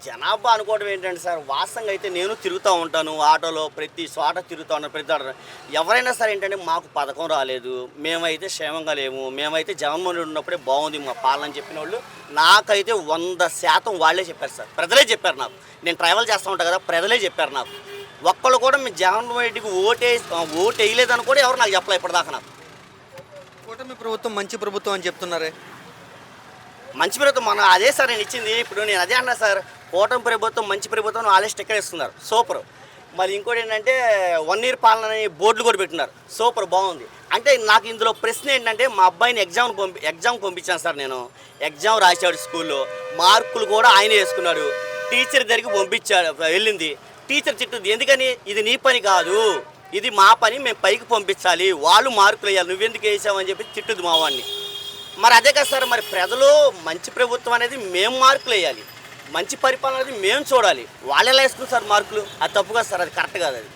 జనాభా అనుకోవడం ఏంటంటే సార్, వాస్తవంగా అయితే నేను తిరుగుతూ ఉంటాను ఆటోలో, ప్రతి చోట తిరుగుతూ ఉంటాను, ప్రతి చోట. ఎవరైనా సరే ఏంటంటే మాకు పథకం రాలేదు, మేమైతే క్షేమంగా లేము, మేమైతే జగన్మోహన్ రెడ్డి ఉన్నప్పుడే బాగుంది మా పాలన అని చెప్పిన వాళ్ళు నాకైతే 100% వాళ్ళే చెప్పారు సార్. ప్రజలే చెప్పారు నాకు. నేను ట్రావెల్ చేస్తూ ఉంటాను కదా, ప్రజలే చెప్పారు నాకు. ఒక్కళ్ళు కూడా మేము జగన్మోహన్ రెడ్డికి ఓటు వేయలేదని కూడా ఎవరు నాకు చెప్పలే ఇప్పటిదాకా నాకు. కూటమి ప్రభుత్వం మంచి ప్రభుత్వం అని చెప్తున్నారే. మంచి ప్రభుత్వం మన అదే సార్ నేను ఇచ్చింది. ఇప్పుడు నేను అదే అన్నా సార్, కూటమి ప్రభుత్వం మంచి ప్రభుత్వం వాళ్ళే స్టిక్కర్ ఇస్తున్నారు, సూపర్. మరి ఇంకోటి ఏంటంటే 1 ఇయర్ పాలన అని బోర్డులు కూడా పెట్టున్నారు, సూపర్, బాగుంది. అంటే నాకు ఇందులో ప్రశ్న ఏంటంటే, మా అబ్బాయిని ఎగ్జామ్ పంపించాను సార్. నేను ఎగ్జామ్ రాశాడు స్కూల్లో, మార్కులు కూడా ఆయనే వేసుకున్నాడు. టీచర్ దగ్గరికి పంపించాడు, వెళ్ళింది టీచర్ తిట్టుద్ది, ఎందుకని ఇది నీ పని కాదు, ఇది మా పని, మేము పైకి పంపించాలి, వాళ్ళు మార్కులు వేయాలి, నువ్వెందుకు వేసావని చెప్పి తిట్టుద్ది మా వాడిని. మరి అదే కదా సార్, మరి ప్రజలు మంచి ప్రభుత్వం అనేది మేము మార్కులు వేయాలి, మంచి పరిపాలన అనేది మేము చూడాలి. వాళ్ళు ఎలా వేసుకున్నారు సార్ మార్కులు? అది తప్పు కదా సార్, అది కరెక్ట్ కాదు అది.